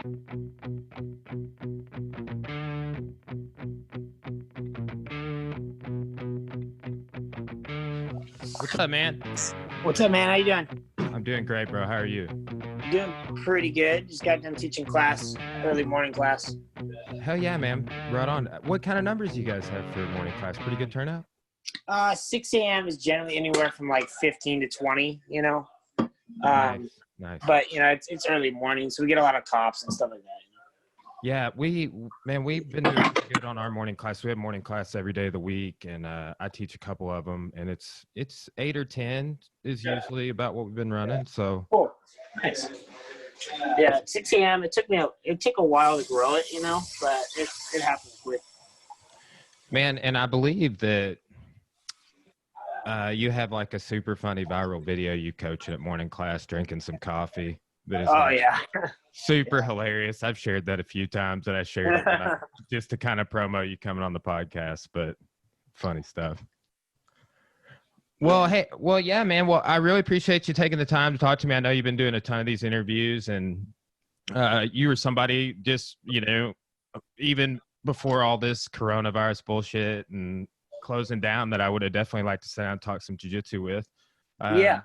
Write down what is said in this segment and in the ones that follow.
What's up, man? What's up, man? How you doing? I'm doing great, bro. How are you? Doing pretty good. Just got done teaching class, early morning class. Hell yeah, man. Right on. What kind of numbers you guys have for morning class? Pretty good turnout? 6 a.m. is generally anywhere from like 15 to 20, you know. Nice. But, you know, it's early morning, so we get a lot of cops and stuff like that. Yeah, we've been doing pretty good on our morning class. We have morning class every day of the week, and I teach a couple of them, and it's 8 or 10 is usually about what we've been running. So cool. Nice. Yeah, 6 a.m. It took a while to grow it, you know, but it happened quick. Man, and I believe that you have like a super funny viral video you coaching at morning class, drinking some coffee. Yeah. Super hilarious. I've shared that a few times, and I shared it just to kind of promo you coming on the podcast, but funny stuff. Well, yeah, man. Well, I really appreciate you taking the time to talk to me. I know you've been doing a ton of these interviews, and you were somebody just, you know, even before all this coronavirus bullshit and closing down, that I would have definitely liked to sit down and talk some jiu-jitsu with. Yeah.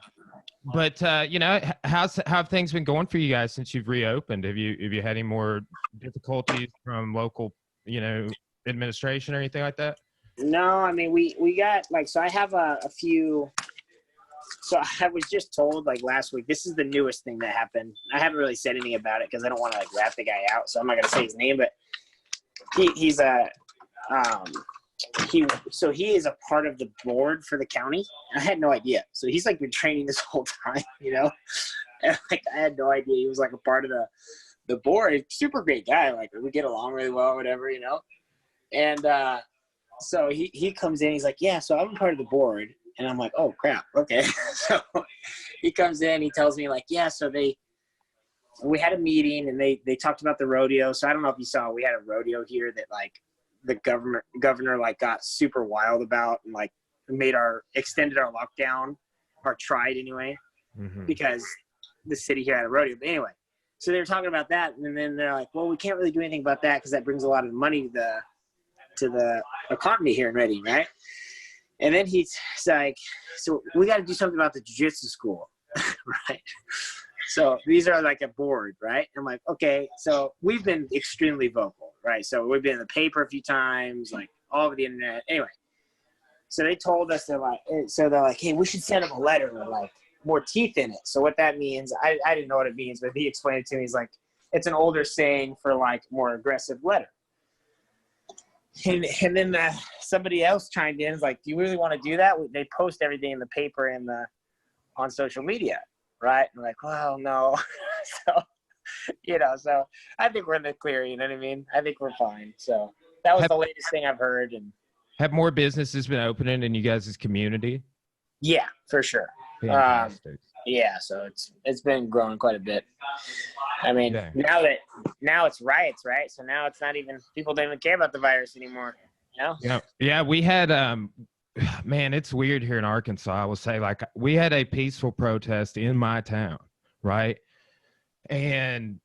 But you know, how have things been going for you guys since you've reopened? Have you had any more difficulties from local, you know, administration or anything like that? No, I mean, we got like, so I have a few. So I was just told like last week, this is the newest thing that happened. I haven't really said anything about it because I don't want to like rat the guy out, so I'm not gonna say his name. But he is a part of the board for the county. I had no idea. So he's like been training this whole time, you know. And like I had no idea he was like a part of the board. Super great guy. Like we get along really well, whatever, you know. And so he comes in. He's like, yeah. So I'm part of the board, and I'm like, oh crap, okay. So he comes in. He tells me like, yeah. So we had a meeting, and they talked about the rodeo. So I don't know if you saw, we had a rodeo here that like the governor like got super wild about, and like extended our lockdown, or tried anyway, because the city here had a rodeo. But anyway, so they were talking about that, and then they're like, well, we can't really do anything about that because that brings a lot of money to the economy here in Reading, right? And then he's like, so we got to do something about the jiu-jitsu school, right? So these are like a board, right? I'm like, okay. So we've been extremely vocal, right? So we've been in the paper a few times, like all over the internet. Anyway, so they told us, they're like, hey, we should send them a letter with like more teeth in it. So what that means, I didn't know what it means, but he explained it to me. He's like, it's an older saying for like more aggressive letter. And then somebody else chimed in, is like, do you really want to do that? They post everything in the paper and on social media, right? And I'm like, well, no. So, you know, so I think we're in the clear, you know what I mean? I think we're fine. So that was the latest thing I've heard. And have more businesses been opening in you guys' community? Yeah, for sure. Fantastic. Yeah, so it's been growing quite a bit. I mean, now it's riots, right? So now it's not even, people don't even care about the virus anymore, you know? Yeah, we had man, it's weird here in Arkansas. I will say, like, we had a peaceful protest in my town, right? And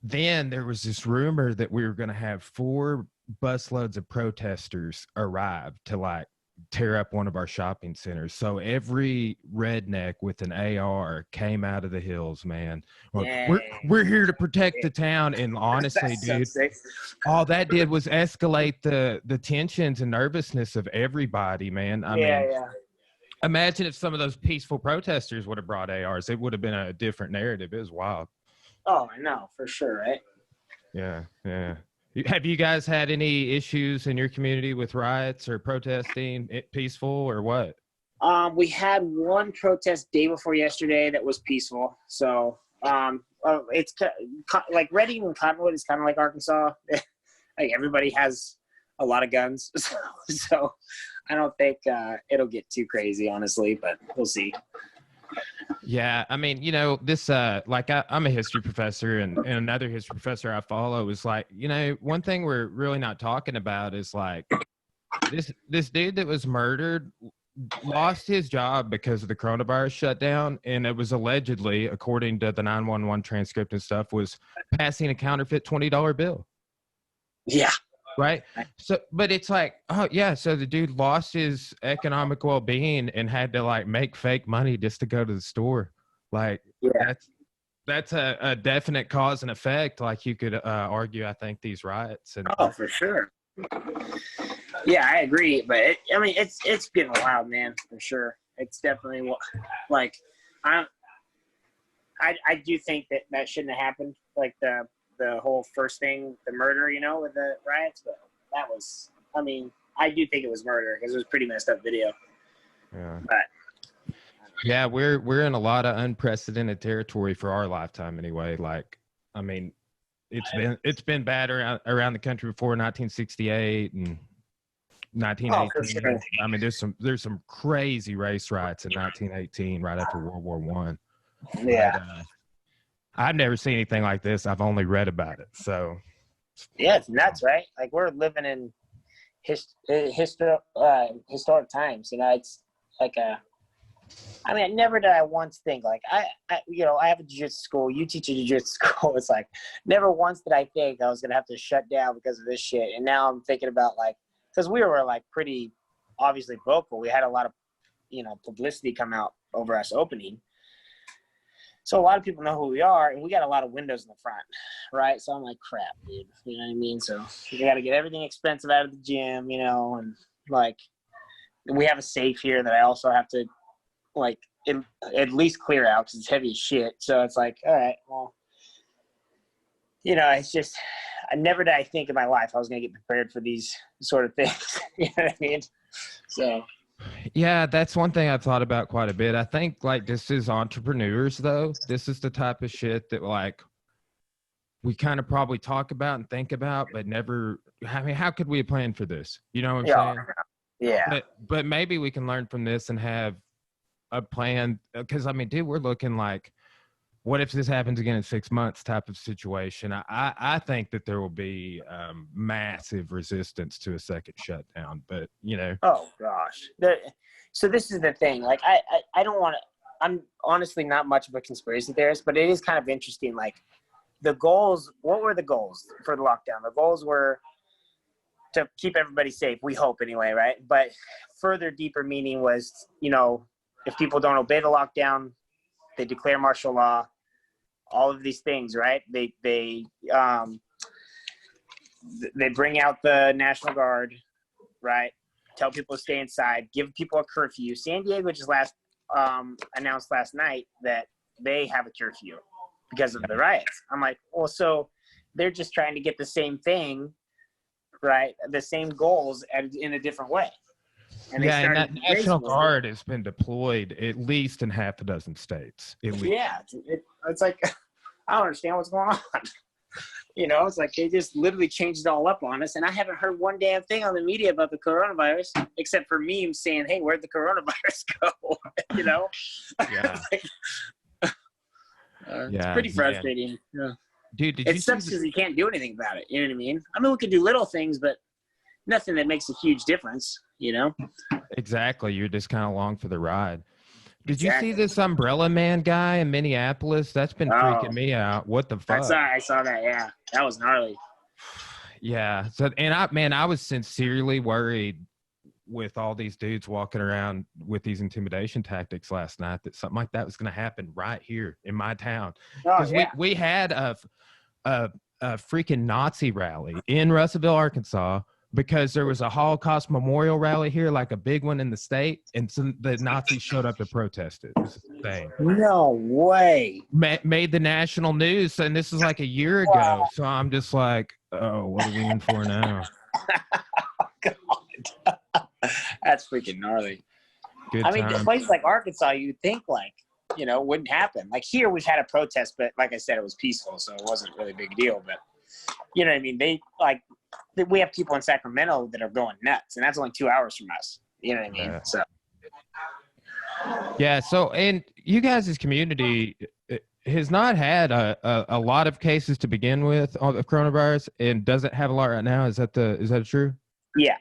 then there was this rumor that we were going to have 4 busloads of protesters arrive to like tear up one of our shopping centers. So every redneck with an AR came out of the hills, man. We're here to protect the town. And honestly, dude, all that did was escalate the tensions and nervousness of everybody, man. I mean, imagine if some of those peaceful protesters would have brought ARs. It would have been a different narrative. It was wild. Oh, I know, for sure, right? Yeah. Have you guys had any issues in your community with riots or protesting, peaceful or what? We had one protest day before yesterday that was peaceful. So it's like Reading and Cottonwood is kind of like Arkansas. Like everybody has a lot of guns. So I don't think it'll get too crazy, honestly, but we'll see. Yeah, I mean, you know, this like I'm a history professor, and another history professor I follow is like, you know, one thing we're really not talking about is like this dude that was murdered lost his job because of the coronavirus shutdown, and it was allegedly, according to the 911 transcript and stuff, was passing a counterfeit $20 bill. Yeah. Right. So, but it's like, oh yeah. So the dude lost his economic well-being and had to like make fake money just to go to the store. Like that's a definite cause and effect. Like you could argue, I think these riots and for sure. Yeah, I agree. But it's getting wild, man, for sure. It's definitely like I do think that shouldn't have happened. Like the whole first thing, the murder, you know, with the riots, but that was, I do think it was murder because it was a pretty messed up video. Yeah. But yeah, we're in a lot of unprecedented territory for our lifetime anyway. Like, it's been bad around the country before 1968 and 1918. for sure. There's some crazy race riots in 1918 right after World War One. Yeah. But, I've never seen anything like this. I've only read about it. So, yeah, it's nuts, right? Like we're living in historic times. You know, it's like never did I once think like I have a jiu-jitsu school. You teach a jiu-jitsu school. It's like never once did I think I was gonna have to shut down because of this shit. And now I'm thinking about like because we were like pretty obviously vocal. We had a lot of publicity come out over us opening. So a lot of people know who we are, and we got a lot of windows in the front, right? So I'm like, crap, dude. You know what I mean? So we got to get everything expensive out of the gym, and like we have a safe here that I also have to like at least clear out because it's heavy as shit. So it's like, all right, well, it's just I never did I think in my life I was going to get prepared for these sort of things. You know what I mean? So. Yeah, that's one thing I've thought about quite a bit. I think like this is entrepreneurs though. This is the type of shit that like we kind of probably talk about and think about, but never. How could we have planned for this? You know what I'm saying? Yeah. But maybe we can learn from this and have a plan. Because dude, we're looking like, what if this happens again in 6 months type of situation? I think that there will be massive resistance to a second shutdown, but Oh gosh. So this is the thing. Like I don't want to. I'm honestly not much of a conspiracy theorist, but it is kind of interesting. Like the goals. What were the goals for the lockdown? The goals were to keep everybody safe. We hope anyway, right? But further deeper meaning was, if people don't obey the lockdown, they declare martial law. All of these things, right? They bring out the National Guard, right? Tell people to stay inside. Give people a curfew. San Diego just announced last night that they have a curfew because of the riots. I'm like, well, so they're just trying to get the same thing, right? The same goals in a different way. And and that National Guard has been deployed at least in half a dozen states. Yeah, it's like I don't understand what's going on. It's like they just literally changed it all up on us, and I haven't heard one damn thing on the media about the coronavirus except for memes saying, "Hey, where'd the coronavirus go?" Yeah. It's pretty frustrating. Yeah. Dude, it sucks because you can't do anything about it. You know what I mean? We could do little things, but nothing that makes a huge difference. Exactly. You're just kind of along for the ride. Did you see this Umbrella Man guy in Minneapolis? That's been freaking me out. What the fuck? I saw that. Yeah, that was gnarly. Yeah. So, and I was sincerely worried with all these dudes walking around with these intimidation tactics last night that something like that was going to happen right here in my town. Because we had a freaking Nazi rally in Russellville, Arkansas, because there was a Holocaust memorial rally here, like a big one in the state, and the Nazis showed up to protest it. It was insane. No way. Made the national news, and this is like a year ago. Wow. So I'm just like, oh, what are we in for now? God. That's freaking gnarly. Good in places like Arkansas, you'd think like, wouldn't happen. Like here, we've had a protest, but like I said, it was peaceful, so it wasn't really a big deal. But you know what I mean? We have people in Sacramento that are going nuts, and that's only 2 hours from us. You know what I mean? Yeah. So. Yeah. So, and you guys' community has not had a lot of cases to begin with of coronavirus, and doesn't have a lot right now. Is that true? Yeah.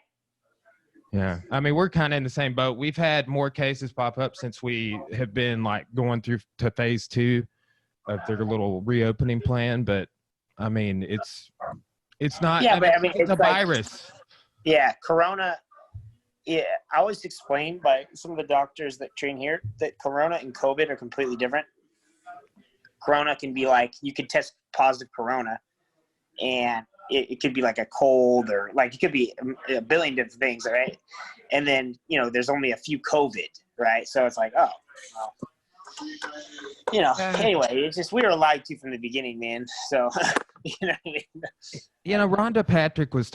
Yeah. I mean, we're kind of in the same boat. We've had more cases pop up since we have been like going through to phase 2 of their little reopening plan. But I mean, it's not, Yeah, but I mean, it's a it's like, virus. yeah, Corona. Yeah, I was explained by some of the doctors that train here that Corona and COVID are completely different. Corona can be like, you could test positive Corona, and it could be like a cold, or like it could be a billion different things, right? And then, you know, there's only a few COVID, right? So it's like, oh, well, you know, anyway, it's just, we were lied to from the beginning, man. So, you know what I mean? You know, Rhonda Patrick was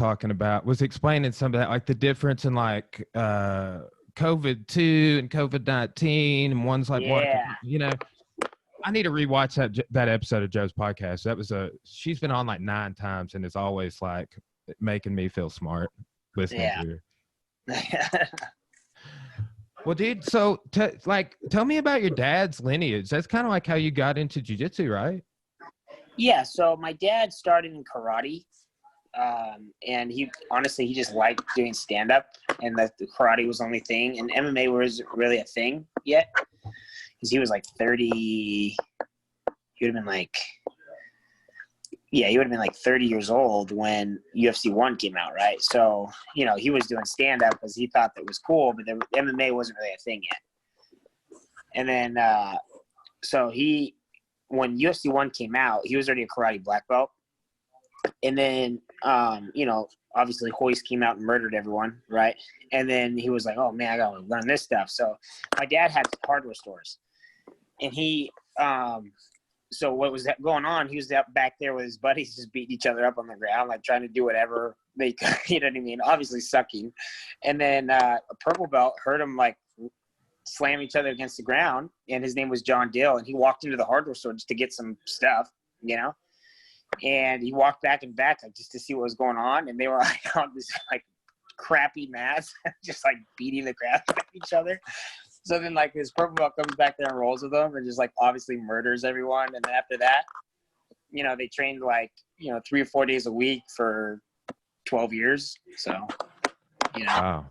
explaining some of that, like the difference in like COVID-2 and COVID-19, and one's like, Yeah. you know, I need to rewatch that episode of Joe's podcast. She's been on like 9 times, and it's always like making me feel smart listening to her. Well, dude, so tell me about your dad's lineage. That's kind of like how you got into jiu-jitsu, right? Yeah, so my dad started in karate, and he just liked doing stand-up, and the karate was the only thing, and MMA wasn't really a thing yet, because he was like 30. He would have been like 30 years old when UFC 1 came out, right? So, you know, he was doing stand-up because he thought that was cool, but the MMA wasn't really a thing yet. And then, so when UFC 1 came out, he was already a karate black belt. And then, you know, obviously Hoist came out and murdered everyone, right? And then he was like, oh, man, I got to learn this stuff. So my dad had hardware stores. And he so what was going on, he was out back there with his buddies just beating each other up on the ground, like trying to do whatever they could, you know what I mean? Obviously sucking. And then a purple belt heard him like slam each other against the ground, and his name was John Dill, and he walked into the hardware store just to get some stuff, you know? And he walked back and back like just to see what was going on, and they were like on this like crappy mats, just like beating the crap out of each other. So then, like, his purple belt comes back there and rolls with them and just, like, obviously murders everyone. And then after that, you know, they trained, like, you know, 3 or 4 days a week for 12 years. So, you know. Wow.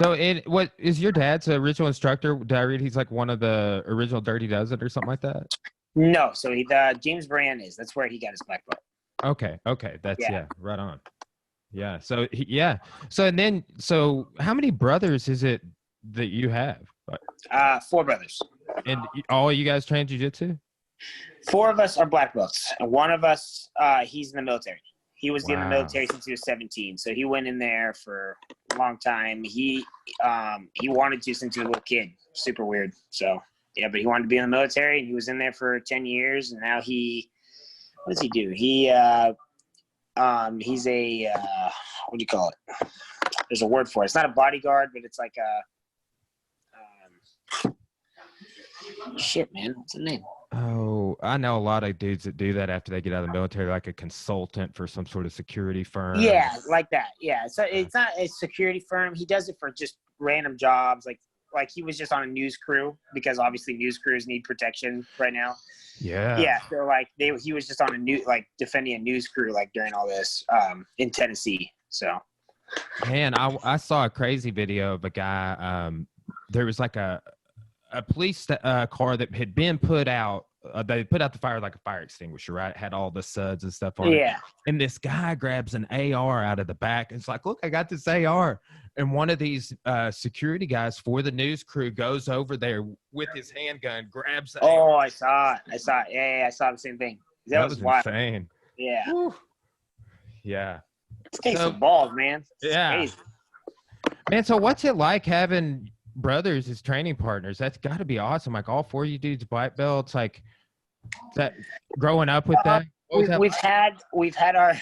So what is your dad's original instructor? Did I read he's, like, one of the original Dirty Dozen or something like that? No. So James Brand is. That's where he got his black belt. Okay. That's, yeah, right on. Yeah. So, So how many brothers is it that you have? 4 brothers. And all you guys train jiu-jitsu? 4 of us are black belts, and one of us he's in the military. He was in the military since he was 17, so he went in there for a long time. He wanted to since he was a little kid. Super weird. So yeah, but he wanted to be in the military, and he was in there for 10 years, and now what does he do? He's a what do you call it? There's a word for it. It's not a bodyguard, but it's like a shit, man. What's the name? Oh, I know a lot of dudes that do that after they get out of the military, like a consultant for some sort of security firm. Yeah, like that. Yeah. So it's not a security firm. He does it for just random jobs. Like he was just on a news crew, because obviously news crews need protection right now. Yeah. Yeah. So like he was just on defending a news crew, like during all this in Tennessee. So. Man, I saw a crazy video of a guy. There was like a police car that had been put out. They put out the fire like a fire extinguisher, right? It had all the suds and stuff on it. Yeah. And this guy grabs an AR out of the back. And it's like, look, I got this AR. And one of these security guys for the news crew goes over there with his handgun, grabs the AR. I saw it. Yeah, I saw the same thing. That was insane. Yeah. Whew. Yeah. It takes some balls, man. It's crazy. Man, so what's it like having brothers as training partners? That's got to be awesome. Like all 4 of you dudes black belts, like that growing up with that. We've had our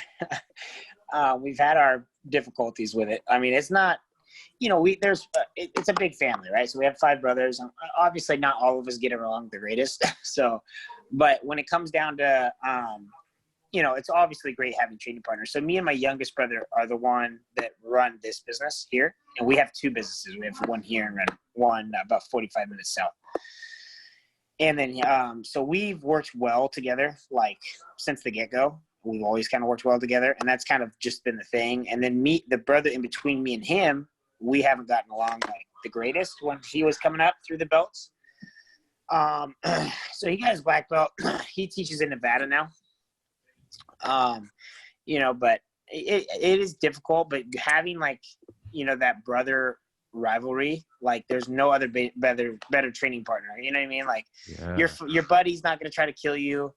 we've had our difficulties with it. I mean, it's not, you know, it's a big family, right? So we have 5 brothers. Obviously not all of us get along the greatest. So, but when it comes down to you know, it's obviously great having training partners. So me and my youngest brother are the one that run this business here. And we have 2 businesses. We have one here and one about 45 minutes south. And then, so we've worked well together, like since the get-go. We've always kind of worked well together. And that's kind of just been the thing. And then the brother in between me and him we haven't gotten along like the greatest when he was coming up through the belts. So he got his black belt. He teaches in Nevada now. You know, but it is difficult, but having like, you know, that brother rivalry, like there's no other better training partner. You know what I mean? Like your buddy's not going to try to kill you.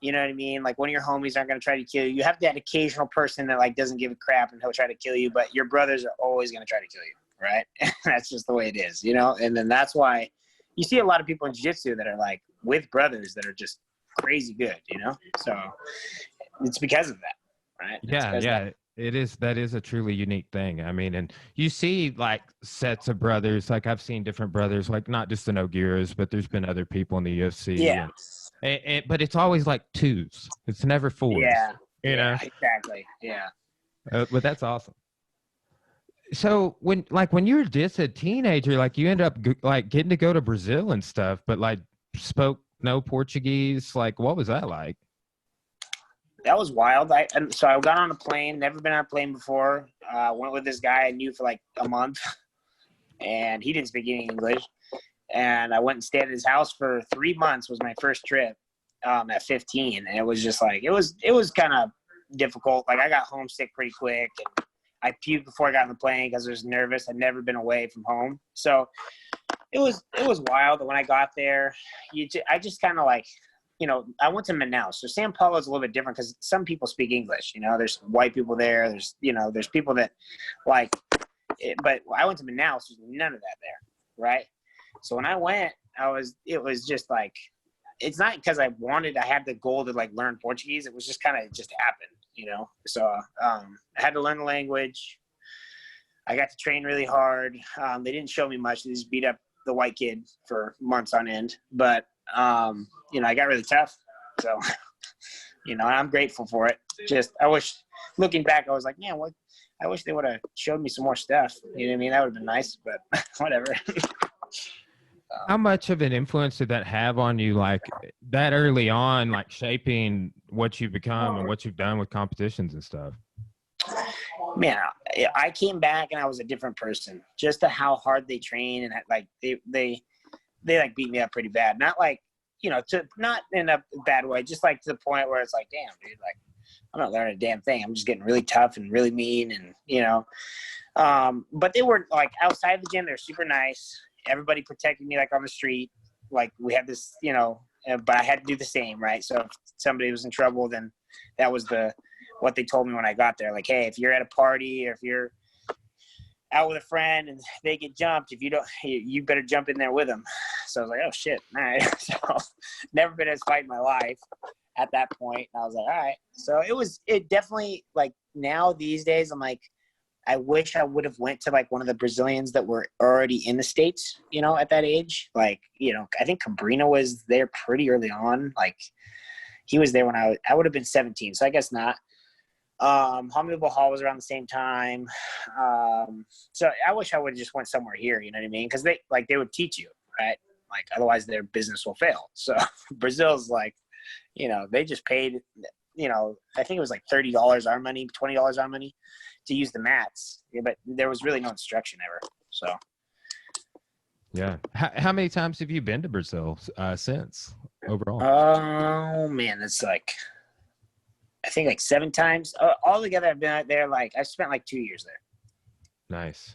You know what I mean? Like one of your homies aren't going to try to kill you. You have that occasional person that like doesn't give a crap and he'll try to kill you, but your brothers are always going to try to kill you. Right. That's just the way it is, you know? And then that's why you see a lot of people in jiu-jitsu that are like with brothers that are just crazy good, you know? So it's because of that. Right. Yeah. It is. That is a truly unique thing. I mean, and you see like sets of brothers, like I've seen different brothers, like not just the Nogueiras, but there's been other people in the UFC. Yeah. But it's always like twos. It's never fours. Yeah. You know? Exactly. Yeah. But that's awesome. So when you were just a teenager, like you ended up like getting to go to Brazil and stuff, but like spoke no Portuguese. Like, what was that like? That was wild. So I got on a plane, never been on a plane before. Went with this guy I knew for like a month, and he didn't speak any English. And I went and stayed at his house for 3 months. Was my first trip at 15, and it was just like it was kind of difficult. Like I got homesick pretty quick, and I puked before I got on the plane because I was nervous. I'd never been away from home, so it was wild. But when I got there, I just kind of like. You know, I went to Manaus. So São Paulo is a little bit different because some people speak English. You know, there's white people there. There's people that like it, but I went to Manaus. There's none of that there, right? So when I went, it was just like, it's not because I had the goal to like learn Portuguese. It was just kind of just happened, you know? So I had to learn the language. I got to train really hard. They didn't show me much. They just beat up the white kid for months on end. But you know, I got really tough. So, you know, I'm grateful for it. Just, I wish, looking back, I was like, man, I wish they would have showed me some more stuff. You know what I mean? That would have been nice, but whatever. How much of an influence did that have on you, like that early on, like shaping what you've become and what you've done with competitions and stuff? Man, I came back and I was a different person, just to how hard they train. And like, they like beat me up pretty bad. Not like, you know, not in a bad way, just like to the point where it's like, damn, dude, like I'm not learning a damn thing. I'm just getting really tough and really mean, and you know. But they were like outside the gym, they're super nice. Everybody protected me like on the street. Like we had this, you know, but I had to do the same, right? So if somebody was in trouble, then that was what they told me when I got there. Like, hey, if you're at a party or if you're out with a friend and they get jumped, if you don't, you better jump in there with them. So I was like, oh shit, all right. So never been as fight in my life at that point. And I was like, all right. So it definitely, like now these days, I'm like, I wish I would have went to like one of the Brazilians that were already in the States, you know, at that age. Like, you know, I think Cabrina was there pretty early on. Like he was there when I would have been 17. So I guess not. Hamid Hall was around the same time. So I wish I would have just went somewhere here, you know what I mean? Because they would teach you, right? Like otherwise their business will fail. So Brazil's like, you know, they just paid, you know, I think it was like $30 our money, $20 our money to use the mats. Yeah, but there was really no instruction ever. So. Yeah. How many times have you been to Brazil since overall? Oh man, it's like, I think like 7 times. All together, I've been out there. Like I spent like 2 years there. Nice.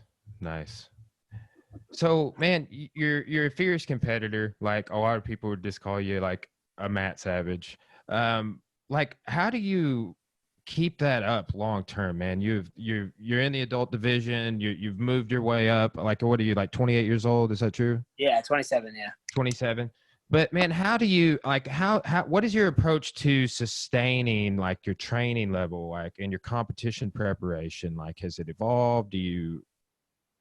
So, man, you're a fierce competitor. Like a lot of people would just call you like a mat savage. Like, how do you keep that up long term, man? You're in the adult division. You've moved your way up. Like, what are you, like 28 years old? Is that true? Yeah, 27. Yeah. 27. But man, how do you like what is your approach to sustaining like your training level, like in your competition preparation? Like, has it evolved? Do you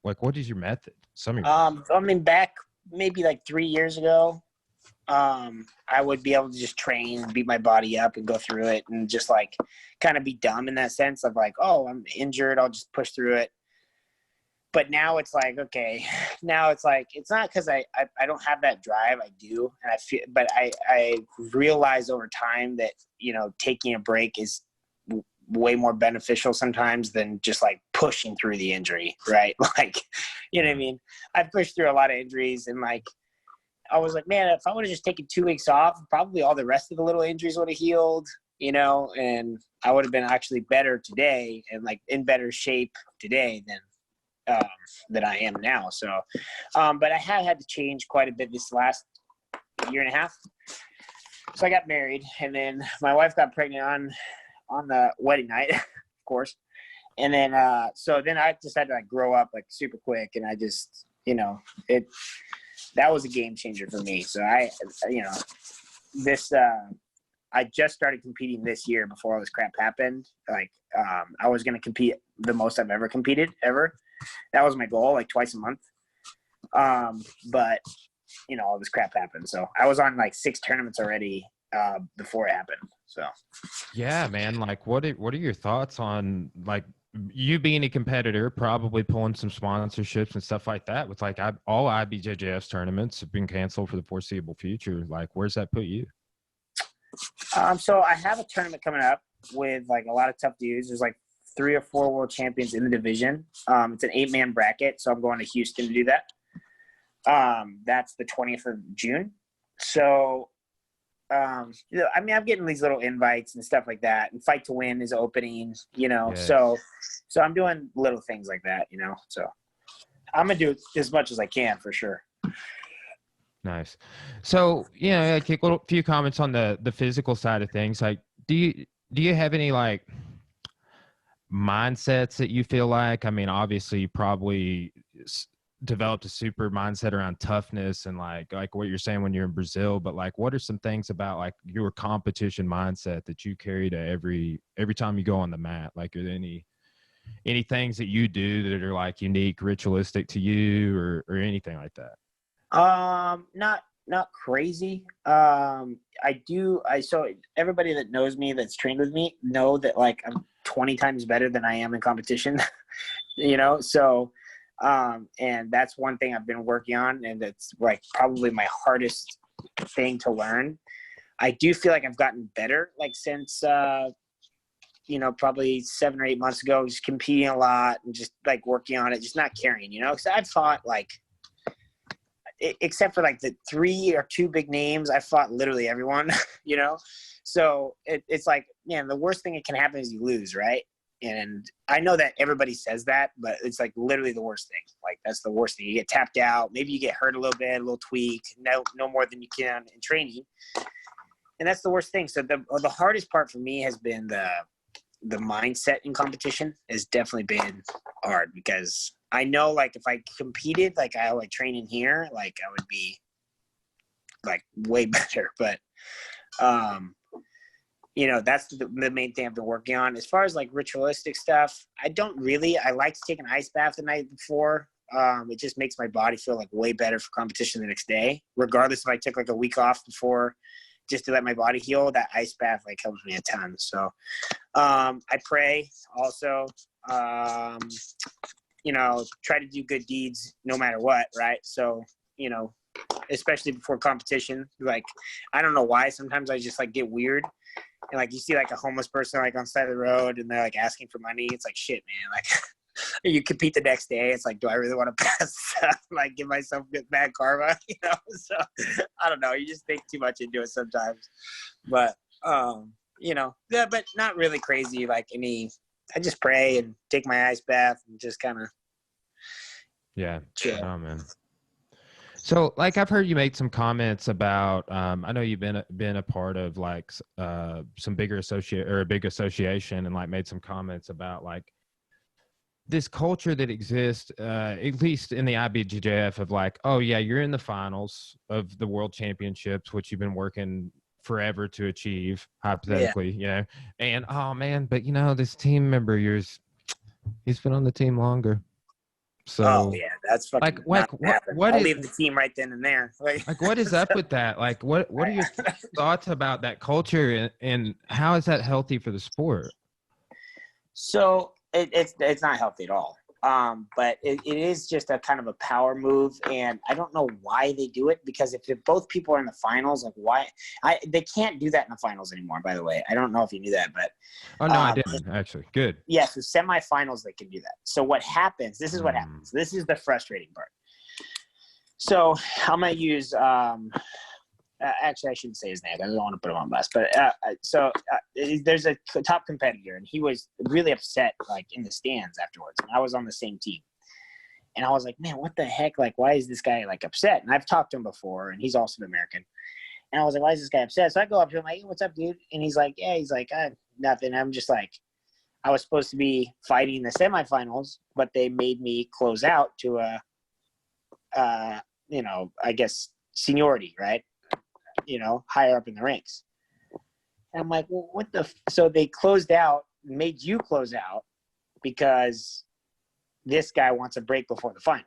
like, what is your method? I mean, back maybe like 3 years ago, I would be able to just train and beat my body up and go through it and just like kind of be dumb in that sense of like, oh, I'm injured, I'll just push through it. But now it's like, okay, now it's like, it's not because I don't have that drive. I do. And I feel, but I realize over time that, you know, taking a break is way more beneficial sometimes than just like pushing through the injury, right? Like, you know what I mean? I've pushed through a lot of injuries, and like, I was like, man, if I would have just taken 2 weeks off, probably all the rest of the little injuries would have healed, you know, and I would have been actually better today and like in better shape today than I am now. So, but I have had to change quite a bit this last year and a half. So I got married, and then my wife got pregnant on the wedding night, of course. And then, so then I decided to like grow up like super quick, and I just, you know, that was a game changer for me. So I just started competing this year before all this crap happened. Like, I was going to compete the most I've ever competed ever. That was my goal, like twice a month. But you know, all this crap happened. So I was on like 6 tournaments already, before it happened. So. Yeah, man. Like, what are your thoughts on like you being a competitor, probably pulling some sponsorships and stuff like that with like all IBJJF tournaments have been canceled for the foreseeable future. Like, where's that put you? So I have a tournament coming up with like a lot of tough dudes. There's like 3 or 4 world champions in the division. It's an 8-man bracket. So I'm going to Houston to do that. That's the 20th of June. So, you know, I mean, I'm getting these little invites and stuff like that, and Fight to Win is opening, you know, Yes. so I'm doing little things like that, you know, so I'm going to do as much as I can for sure. Nice. So, you know, I take a few comments on the physical side of things. Like, do you have any like mindsets that you feel like, I mean, obviously you probably developed a super mindset around toughness and like what you're saying when you're in Brazil, but like, what are some things about like your competition mindset that you carry to every time you go on the mat? Like, are there any things that you do that are like unique, ritualistic to you or anything like that? Not crazy. So everybody that knows me, that's trained with me, know that like I'm 20 times better than I am in competition, you know? So, and that's one thing I've been working on, and it's like probably my hardest thing to learn. I do feel like I've gotten better, like since, you know, probably 7 or 8 months ago, just competing a lot and just like working on it, just not caring, you know, because I've fought like, except for like the 3 or 2 big names, I fought literally everyone, you know? So it's like, man, the worst thing that can happen is you lose, right? And I know that everybody says that, but it's like literally the worst thing. Like, that's the worst thing. You get tapped out, maybe you get hurt a little bit, a little tweak, no more than you can in training. And that's the worst thing. So the hardest part for me has been the mindset in competition has definitely been hard, because I know like if I competed, like I like training here, like I would be like way better. But, you know, that's the main thing I've been working on. As far as like ritualistic stuff, I like to take an ice bath the night before. It just makes my body feel like way better for competition the next day, regardless if I took like a week off before, just to let my body heal. That ice bath like helps me a ton. So, I pray also, you know, try to do good deeds no matter what. Right. So, you know, especially before competition, like, I don't know why, sometimes I just like get weird. And like, you see like a homeless person like on the side of the road and they're like asking for money. It's like, shit, man. Like, you compete the next day. It's like, do I really want to pass like give myself bad karma, you know? So I don't know. You just think too much into it sometimes, but, you know, yeah, but not really crazy. Like I just pray and take my ice bath and just kind of. Yeah. Chill. Oh man. So, like, I've heard you make some comments about. I know you've been a part of like some bigger a big association, and like made some comments about like this culture that exists, at least in the IBJJF, of like, oh yeah, you're in the finals of the World Championships, which you've been working forever to achieve, hypothetically, you know, and oh man, but you know, this team member of yours, he's been on the team longer. So, oh yeah, that's fucking what I'll is, leave the team right then and there. like what is up with that? Like, what are your thoughts about that culture, and how is that healthy for the sport? So it's not healthy at all. But it is just a kind of a power move, and I don't know why they do it, because if both people are in the finals, like why they can't do that in the finals anymore, by the way. I don't know if you knew that, but Oh, no, I didn't, actually. Good. yeah, so semifinals they can do that. So what happens, this is what happens. This is the frustrating part. So I'm going to use actually, I shouldn't say his name. I don't want to put him on blast. But there's a top competitor, and he was really upset, like, in the stands afterwards. And I was on the same team. And I was like, man, what the heck? Like, why is this guy, like, upset? And I've talked to him before, and he's also an American. And I was like, why is this guy upset? So I go up to him, like, hey, what's up, dude? And he's like, nothing. I'm just like, I was supposed to be fighting the semifinals, but they made me close out to I guess seniority, right? Higher up in the ranks. And I'm like, well, what the so they closed out, made you close out because this guy wants a break before the final,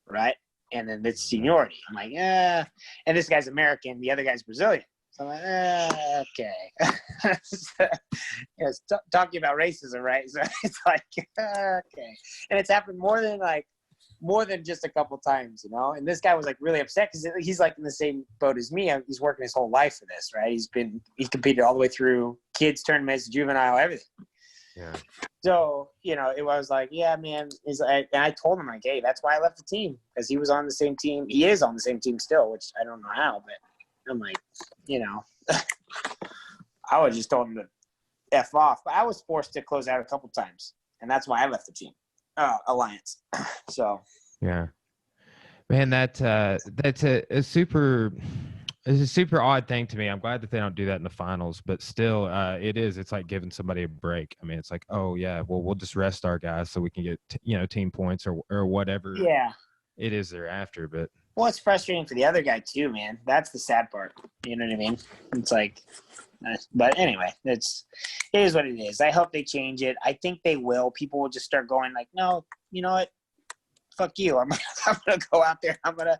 right? And then it's seniority. I'm like, and this guy's American, the other guy's Brazilian. So I'm like, okay. Talking about racism, right? So it's like, okay. And it's happened more than just a couple times, and this guy was like really upset because he's like in the same boat as me. He's working his whole life for this, right? He's competed all the way through kids tournaments, juvenile, everything. Yeah. So, it was like, yeah, man. And I told him, like, hey, that's why I left the team, because he was on the same team. He is on the same team still, which I don't know how, but I'm like, I would just told him to F off. But I was forced to close out a couple times, and that's why I left the team. Alliance. So yeah, man, that's a super odd thing to me. I'm glad that they don't do that in the finals, but still, it's like giving somebody a break. I mean, it's like, oh yeah, well, we'll just rest our guys so we can get team points or whatever. Yeah, it is thereafter. But well, it's frustrating for the other guy too, man. That's the sad part. You know what I mean? It's like, but anyway, it is what it is. I hope they change it. I think they will. People will just start going like, no, you know what? Fuck you. I'm gonna go out there. I'm gonna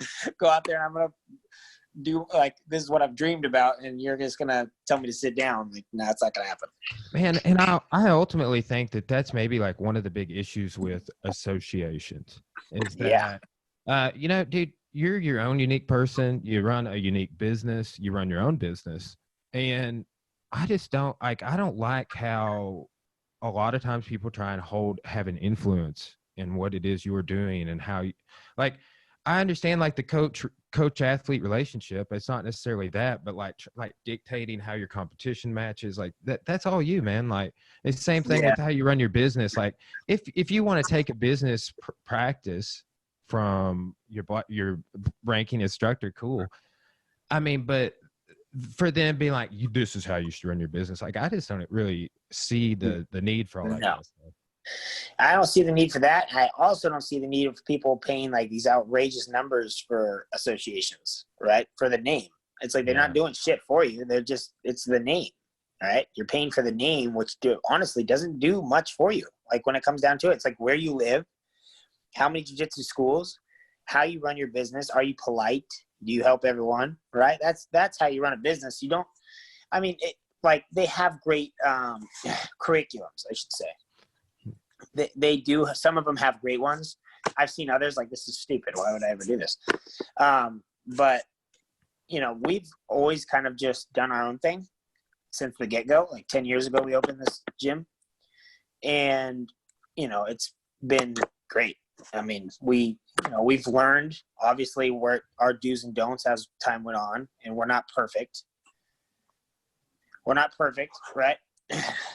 do, like, this is what I've dreamed about, and you're just gonna tell me to sit down. Like, no, it's not gonna happen. Man, and I ultimately think that that's maybe like one of the big issues with associations is that, dude, you're your own unique person. You run a unique business. You run your own business. And I just don't like how a lot of times people try and have an influence in what it is you are doing and how you, like, I understand like the coach athlete relationship. It's not necessarily that, but like dictating how your competition matches, like that's all you, man. Like it's the same thing with how you run your business. Like if you want to take a business practice from your ranking instructor, cool. I mean, but for them being like, this is how you should run your business. Like, I just don't really see the need for all that kind of stuff. I don't see the need for that. I also don't see the need of people paying like these outrageous numbers for associations, right? For the name. It's like they're not doing shit for you. It's the name, right? You're paying for the name, which honestly doesn't do much for you. Like when it comes down to it, it's like where you live, how many jiu-jitsu schools, how you run your business. Are you polite? Do you help everyone? Right? That's how you run a business. You don't, I mean, they have great curriculums, I should say. They do. Some of them have great ones. I've seen others like, this is stupid. Why would I ever do this? But, we've always kind of just done our own thing since the get-go. Like 10 years ago, we opened this gym. And, it's been great. I mean, we've learned, obviously, where our do's and don'ts as time went on, and we're not perfect. We're not perfect, right?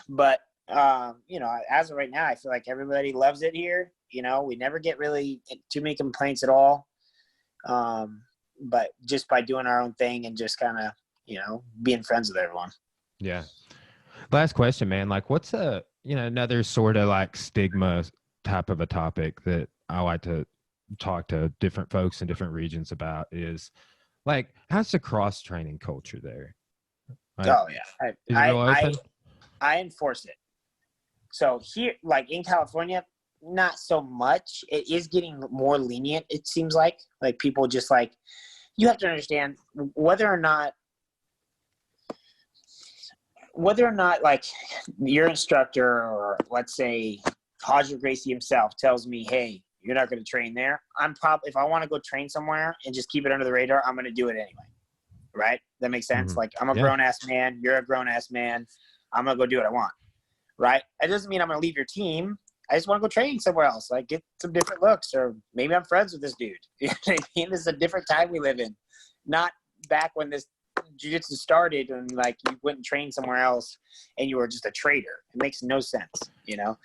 But, as of right now, I feel like everybody loves it here. We never get really too many complaints at all. But just by doing our own thing and just kind of, being friends with everyone. Yeah. Last question, man. Like, what's another sort of like stigma type of a topic that I like to talk to different folks in different regions about is like, how's the cross training culture there? Like, oh yeah. Is it real open? I enforce it. So here, like in California, not so much. It is getting more lenient. It seems like people just like, you have to understand whether or not like your instructor, or let's say Roger Gracie himself tells me, hey, you're not going to train there, if I want to go train somewhere and just keep it under the radar, I'm going to do it anyway. Right? That makes sense. Mm-hmm. Like, I'm a grown-ass man. You're a grown-ass man. I'm going to go do what I want. Right? It doesn't mean I'm going to leave your team. I just want to go train somewhere else. Like, get some different looks, or maybe I'm friends with this dude. You know what I mean? This is a different time we live in. Not back when this jiu-jitsu started and, like, you went and trained somewhere else and you were just a trader. It makes no sense, you know?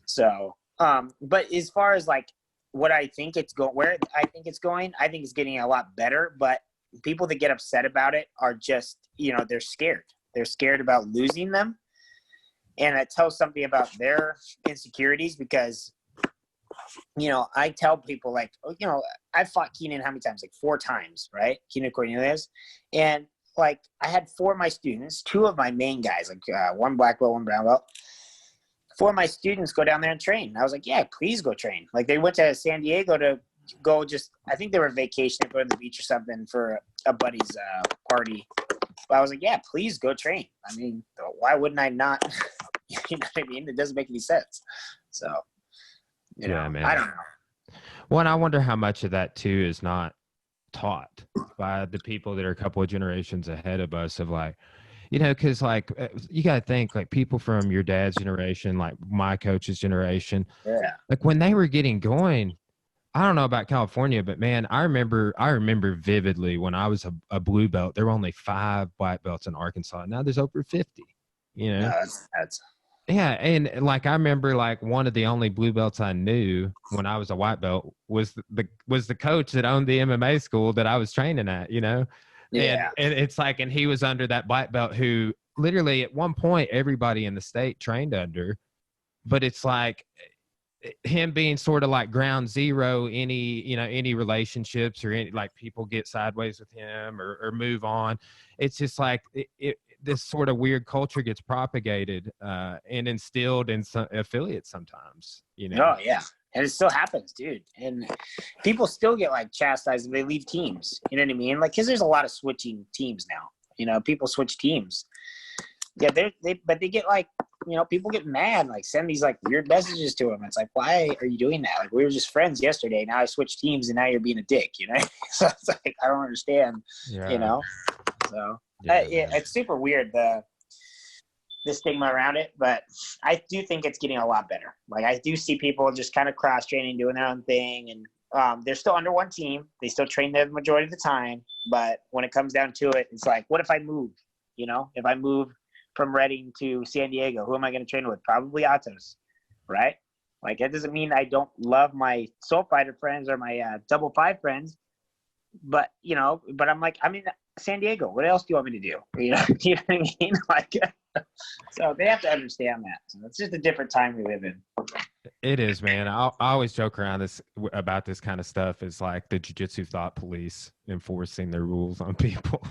So, but as far as, like, what I think it's going, where I think it's going, I think it's getting a lot better. But people that get upset about it are just, you know, they're scared. They're scared about losing them. And it tells something about their insecurities, because, you know, I tell people, like, you know, I fought Keenan how many times? Like 4 times, right? Keenan Cornelius. And, like, I had 4 of my students, 2 of my main guys, like 1 black belt, 1 brown belt. 4 of my students go down there and train. And I was like, yeah, please go train. Like, they went to San Diego to go just, I think they were vacationing, go to the beach or something for a buddy's party. But I was like, yeah, please go train. I mean, why wouldn't I not? You know what I mean? It doesn't make any sense. So, you know, man. I don't know. Well, and I wonder how much of that too is not taught by the people that are a couple of generations ahead of us, of, like, you know, because, like, you got to think, like, people from your dad's generation, like my coach's generation, like, when they were getting going, I don't know about California, but, man, I remember vividly when I was a blue belt, there were only 5 black belts in Arkansas. Now there's over 50, you know? That's yeah. And, like, I remember, like, one of the only blue belts I knew when I was a white belt was the coach that owned the MMA school that I was training at, you know? Yeah. And it's like, and he was under that black belt who literally at one point everybody in the state trained under, but it's like him being sort of like ground zero, any relationships or any, like, people get sideways with him or move on. It's just like this sort of weird culture gets propagated and instilled in some affiliates sometimes, you know? Oh, yeah. And it still happens, dude. And people still get, like, chastised if they leave teams. You know what I mean? Like, because there's a lot of switching teams now. You know, people switch teams. Yeah, but they get, like, you know, people get mad, like, send these, like, weird messages to them. It's like, why are you doing that? Like, we were just friends yesterday. Now I switched teams, and now you're being a dick, you know? So it's like, I don't understand, you know? So, it's super weird, the stigma around it, but I do think it's getting a lot better. Like, I do see people just kind of cross-training, doing their own thing, and they're still under one team. They still train the majority of the time, but when it comes down to it, it's like, what if I move? You know, if I move from Reading to San Diego, who am I going to train with? Probably Atos, right? Like, that doesn't mean I don't love my Soul Fighter friends or my Double Five friends, but, you know, but I'm like, I'm in San Diego. What else do you want me to do? You know, you know what I mean? Like, so they have to understand that. So it's just a different time we live in. It is, man. I always joke around about this kind of stuff. It's like the jiu-jitsu thought police enforcing their rules on people.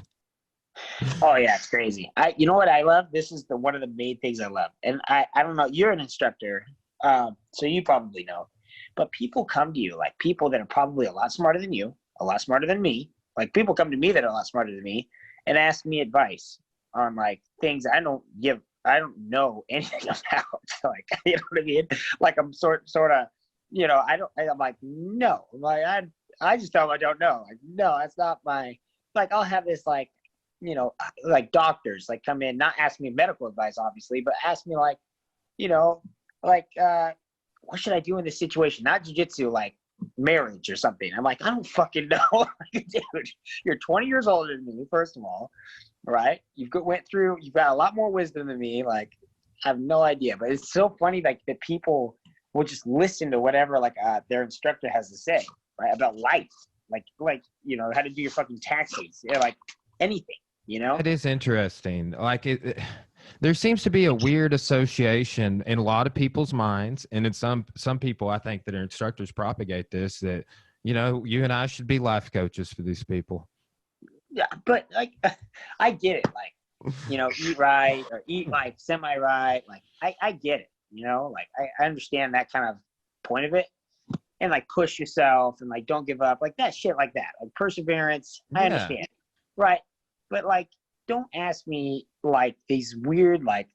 Oh yeah, it's crazy. You know what I love? This is one of the main things I love. And I don't know, you're an instructor, so you probably know. But people come to you, like, people that are probably a lot smarter than you, a lot smarter than me. Like, people come to me that are a lot smarter than me and ask me advice on, like, things I don't know anything about. Like, you know what I mean? Like, I'm sort of, you know, I'm like, no. Like, I just tell them I don't know. Like, no, that's not my, like, I'll have this, like, you know, like, doctors, like, come in, not ask me medical advice, obviously, but ask me, like, you know, like, what should I do in this situation? Not jiu-jitsu, like marriage or something. I'm like, I don't fucking know. Like, dude, you're 20 years older than me, first of all, right? You've got a lot more wisdom than me. Like, I have no idea. But it's so funny, like, that people will just listen to whatever, like, their instructor has to say, right, about life. Like, you know, how to do your fucking taxes. Yeah, like, anything. You know, it is interesting. Like, there seems to be a weird association in a lot of people's minds, and in some people, I think, that are instructors propagate this, that, you know, you and I should be life coaches for these people. Yeah, but, like, I get it. Like, you know, eat right or eat, like, semi right. Like, I get it. You know, like, I understand that kind of point of it, and, like, push yourself and, like, don't give up, like, that shit, like that, like, perseverance. I understand, right? But, like, don't ask me, like, these weird, like,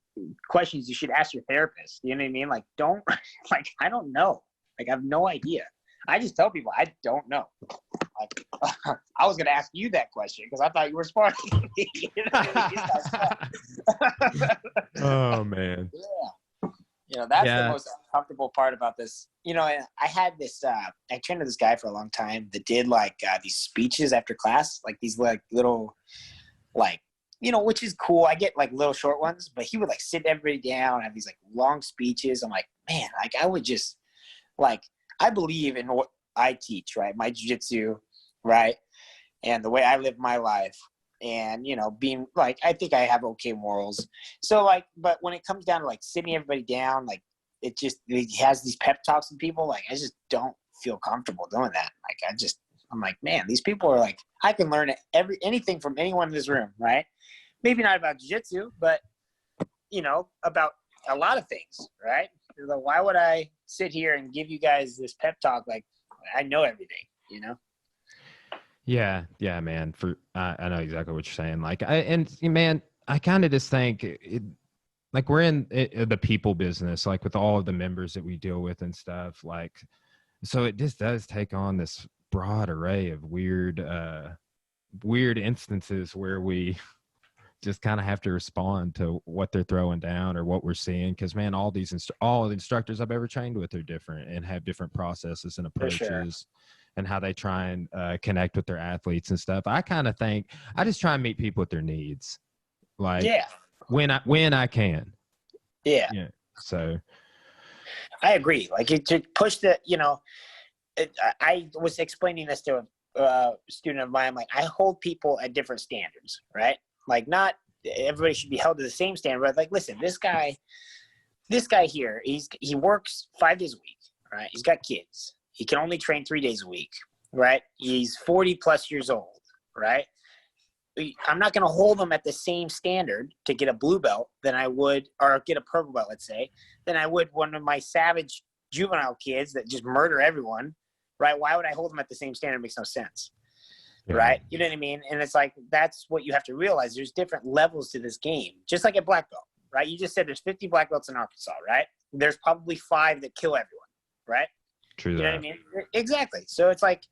questions you should ask your therapist. You know what I mean? Like, don't, like, I don't know. Like, I have no idea. I just tell people I don't know. Like, I was gonna ask you that question because I thought you were smart. You know what I mean? Oh man. Yeah. You know, that's the most uncomfortable part about this. You know, and I had this, I trained with this guy for a long time that did like these speeches after class, like these like little, like, you know, which is cool. I get like little short ones, but he would like sit everybody down, have these like long speeches. I'm like, man, like I would just like, I believe in what I teach, right? My jiu-jitsu, right? And the way I live my life. And, you know, being like, I think I have okay morals. So like, but when it comes down to like sitting everybody down, like it has these pep talks with people. Like, I just don't feel comfortable doing that. Like, I'm like, man, these people are like, I can learn anything from anyone in this room, right? Maybe not about jiu-jitsu, but, you know, about a lot of things, right? Like, why would I sit here and give you guys this pep talk? Like, I know everything, you know? Yeah, man. I know exactly what you're saying. Like, man, I kind of just think like we're in the people business, like with all of the members that we deal with and stuff. Like, so it just does take on this broad array of weird instances where we just kind of have to respond to what they're throwing down or what we're seeing. Because man, all the instructors I've ever trained with are different and have different processes and approaches. Sure. And how they try and connect with their athletes and stuff. I kind of think I just try and meet people with their needs, like when I can. Yeah. So I agree. Like to push the, you know, I was explaining this to a student of mine. Like, I hold people at different standards, right? Like, not everybody should be held to the same standard. But like, listen, this guy here, he works 5 days a week, right? He's got kids. He can only train 3 days a week, right? He's 40 plus years old, right? I'm not going to hold him at the same standard to get a blue belt than I would, or get a purple belt, let's say, than I would one of my savage juvenile kids that just murder everyone, right? Why would I hold them at the same standard? It makes no sense, right? You know what I mean? And it's like, that's what you have to realize. There's different levels to this game, just like a black belt, right? You just said there's 50 black belts in Arkansas, right? There's probably 5 that kill everyone, right? True. You know what I mean? Exactly. So it's like,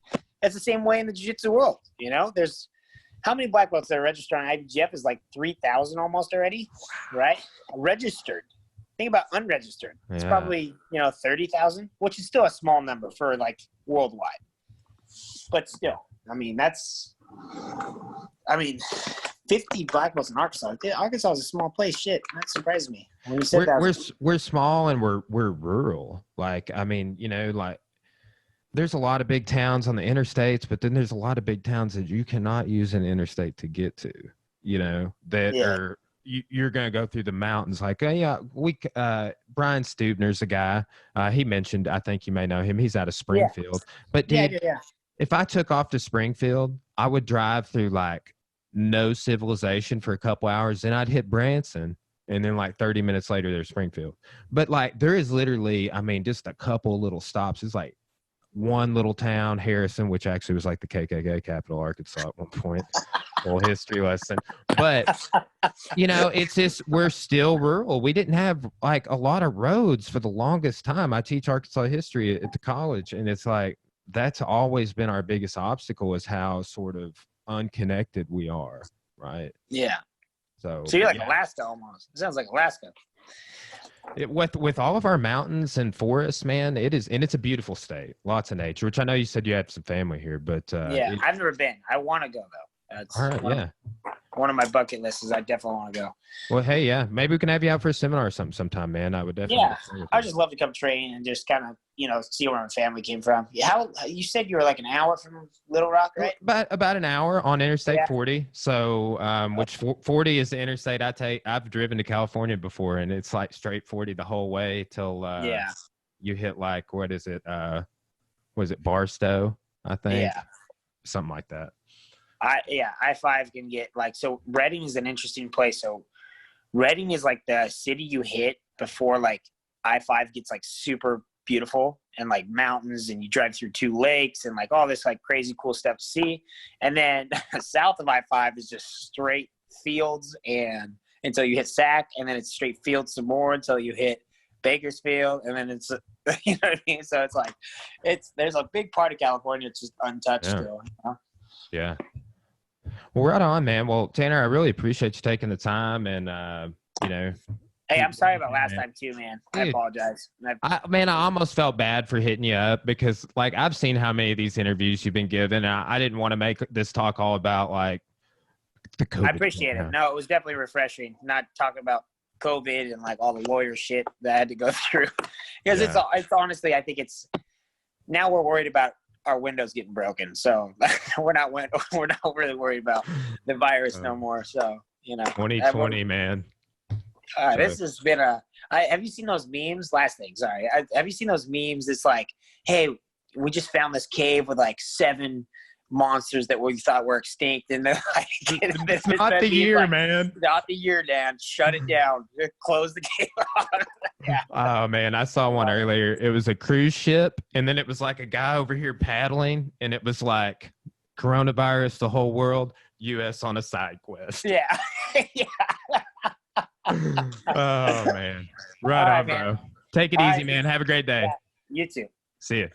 it's the same way in the jiu-jitsu world. You know, there's how many black belts that are registered on IBJJF is like 3,000 almost already, right? Registered. Think about unregistered. It's probably, you know, 30,000, which is still a small number for like worldwide. But still, I mean, 50 black belts in Arkansas. Arkansas is a small place. Shit, that surprised me when you said that. We're small and we're rural. Like, I mean, you know, like there's a lot of big towns on the interstates, but then there's a lot of big towns that you cannot use an interstate to get to. You know, that are you're going to go through the mountains. Like, Brian Stubner's a guy. He mentioned, I think you may know him. He's out of Springfield. But dude, if I took off to Springfield, I would drive through like no civilization for a couple hours, then I'd hit Branson, and then like 30 minutes later there's Springfield. But like there is literally, I mean, just a couple little stops. It's like one little town, Harrison, which actually was like the KKK capital, Arkansas at one point. Little history lesson. But you know, it's just, we're still rural. We didn't have like a lot of roads for the longest time. I teach Arkansas history at the college, and it's like that's always been our biggest obstacle, is how sort of unconnected we are, right? Yeah. So you're like Alaska almost. It sounds like Alaska. With all of our mountains and forests, man, it is, and it's a beautiful state. Lots of nature, which I know you said you had some family here, but I've never been. I want to go though. All right, one of my bucket lists is I definitely want to go. Well, hey, maybe we can have you out for a seminar or something sometime, man. I would definitely. Yeah, I would just love to come train and just kind of, you know, see where my family came from. How you said you were like an hour from Little Rock, right? About an hour on Interstate 40. So, which 40 is the interstate I've driven to California before, and it's like straight 40 the whole way till you hit like, what is it? Was it Barstow? I think. Yeah. Something like that. I-5 can get like, so Redding is an interesting place. So Redding is like the city you hit before like I-5 gets like super beautiful and like mountains, and you drive through 2 lakes and like all this like crazy cool stuff to see. And then south of I-5 is just straight fields and until you hit Sac, and then it's straight field some more until you hit Bakersfield, and then it's you know what I mean. So it's like there's a big part of California that's just untouched still. You know? Yeah. Well, right on, man. Well, Tanner, I really appreciate you taking the time, and you know. Hey, I'm sorry about last time too, man. I apologize. I almost felt bad for hitting you up because, like, I've seen how many of these interviews you've been given. And I didn't want to make this talk all about, like, the COVID. I appreciate it. No, it was definitely refreshing not talking about COVID and, like, all the lawyer shit that I had to go through. Because it's honestly, I think it's – now we're worried about our windows getting broken. So we're not really worried about the virus no more. So, you know. 2020, man. This has been have you seen those memes? Last thing, sorry. Have you seen those memes? It's like, hey, we just found this cave with like 7 monsters that we thought were extinct. And they're like, it's not the year, like, man. Not the year, Dan. Shut it down. Close the cave off. Yeah. Oh, man. I saw one earlier. It was a cruise ship. And then it was like a guy over here paddling. And it was like coronavirus, the whole world, U.S. on a side quest. Yeah. Yeah. Oh, man. Right on, bro. Take it easy, man. Have a great day. Yeah, you too. See you.